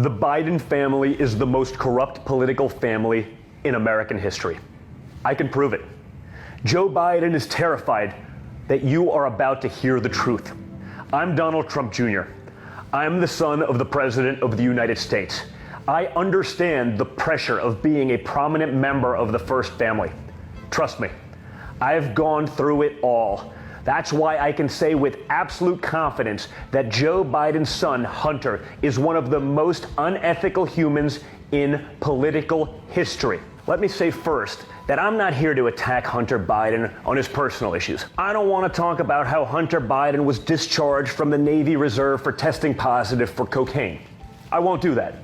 The Biden family is the most corrupt political family in American history. I can prove it. Joe Biden is terrified that you are about to hear the truth. I'm Donald Trump Jr. I'm the son of the President of the United States. I understand the pressure of being a prominent member of the First Family. Trust me, I've gone through it all. That's why I can say with absolute confidence that Joe Biden's son, Hunter, is one of the most unethical humans in political history. Let me say first that I'm not here to attack Hunter Biden on his personal issues. I don't want to talk about how Hunter Biden was discharged from the Navy Reserve for testing positive for cocaine. I won't do that.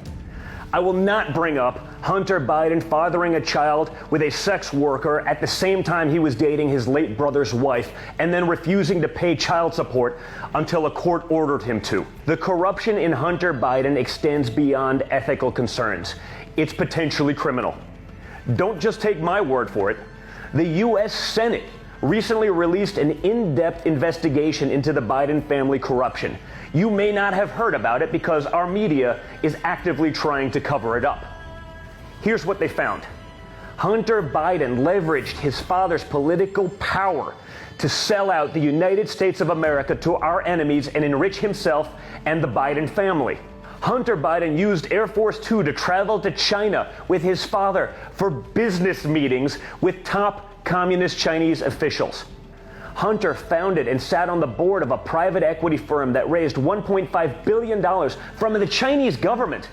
I will not bring up Hunter Biden fathering a child with a sex worker at the same time he was dating his late brother's wife and then refusing to pay child support until a court ordered him to. The corruption in Hunter Biden extends beyond ethical concerns. It's potentially criminal. Don't just take my word for it. The U.S. Senate recently released an in-depth investigation into the Biden family corruption. You may not have heard about it because our media is actively trying to cover it up. Here's what they found. Hunter Biden leveraged his father's political power to sell out the United States of America to our enemies and enrich himself and the Biden family. Hunter Biden used Air Force Two to travel to China with his father for business meetings with top communist Chinese officials. Hunter founded and sat on the board of a private equity firm that raised $1.5 billion from the Chinese government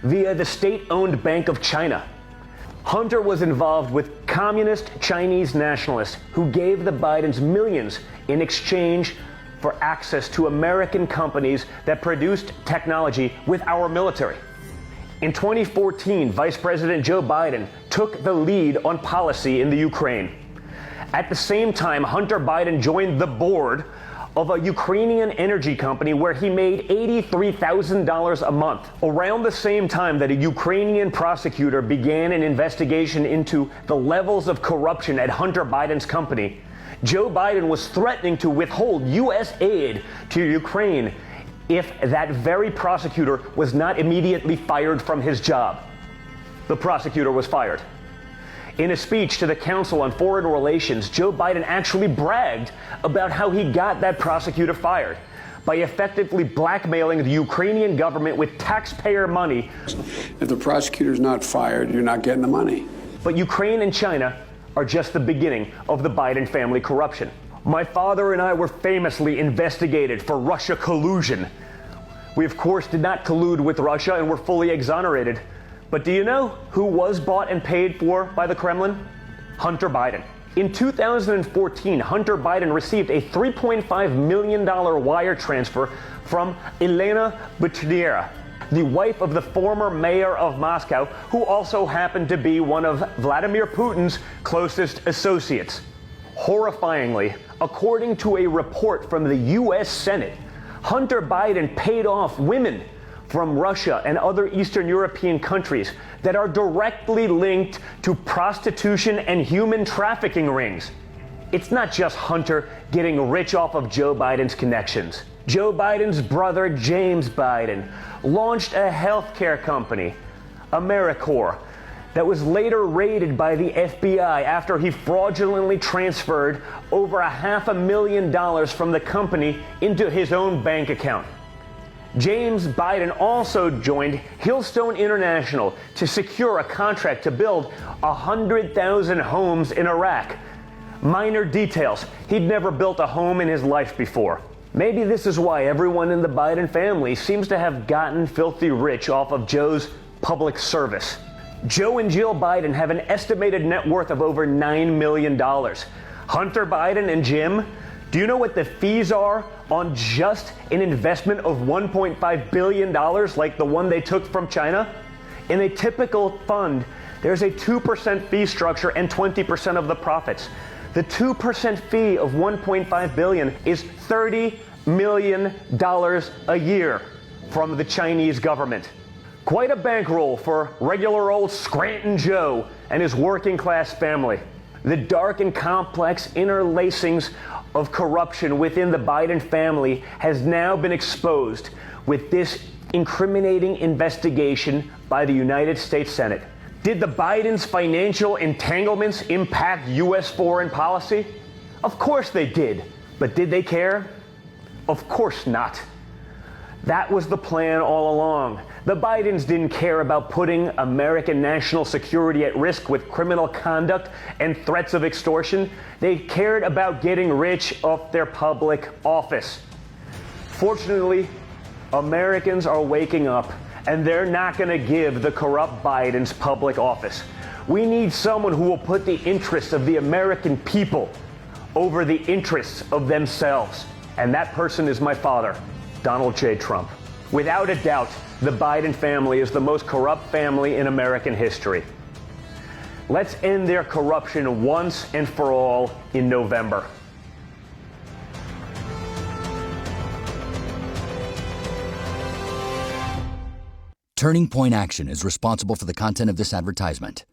via the state-owned Bank of China. Hunter was involved with communist Chinese nationalists who gave the Bidens millions in exchange for access to American companies that produced technology with our military. In 2014, Vice President Joe Biden took the lead on policy in the Ukraine. At the same time, Hunter Biden joined the board of a Ukrainian energy company where he made $83,000 a month. Around the same time that a Ukrainian prosecutor began an investigation into the levels of corruption at Hunter Biden's company, Joe Biden was threatening to withhold U.S. aid to Ukraine if that very prosecutor was not immediately fired from his job. The prosecutor was fired. In a speech to the Council on Foreign Relations, Joe Biden actually bragged about how he got that prosecutor fired by effectively blackmailing the Ukrainian government with taxpayer money. If the prosecutor's not fired, you're not getting the money. But Ukraine and China are just the beginning of the Biden family corruption. My father and I were famously investigated for Russia collusion. We, of course, did not collude with Russia and were fully exonerated. But do you know who was bought and paid for by the Kremlin? Hunter Biden. In 2014, Hunter Biden received a $3.5 million wire transfer from Elena Buchniera, the wife of the former mayor of Moscow, who also happened to be one of Vladimir Putin's closest associates. Horrifyingly, according to a report from the U.S. Senate, Hunter Biden paid off women from Russia and other Eastern European countries that are directly linked to prostitution and human trafficking rings. It's not just Hunter getting rich off of Joe Biden's connections. Joe Biden's brother, James Biden, launched a healthcare company, AmeriCorps, that was later raided by the FBI after he fraudulently transferred over $500,000 from the company into his own bank account. James Biden also joined Hillstone International to secure a contract to build 100,000 homes in Iraq. Minor details. He'd never built a home in his life before. Maybe this is why everyone in the Biden family seems to have gotten filthy rich off of Joe's public service. Joe and Jill Biden have an estimated net worth of over $9 million. Hunter Biden and Jim, do you know what the fees are on just an investment of $1.5 billion like the one they took from China? In a typical fund, there's a 2% fee structure and 20% of the profits. The 2% fee of $1.5 billion is $30 million a year from the Chinese government. Quite a bankroll for regular old Scranton Joe and his working class family. The dark and complex interlacings of corruption within the Biden family has now been exposed with this incriminating investigation by the United States Senate. Did the Bidens' financial entanglements impact U.S. foreign policy? Of course they did. But did they care? Of course not. That was the plan all along. The Bidens didn't care about putting American national security at risk with criminal conduct and threats of extortion. They cared about getting rich off their public office. Fortunately, Americans are waking up, and they're not going to give the corrupt Bidens public office. We need someone who will put the interests of the American people over the interests of themselves. And that person is my father, Donald J. Trump. Without a doubt, the Biden family is the most corrupt family in American history. Let's end their corruption once and for all in November. Turning Point Action is responsible for the content of this advertisement.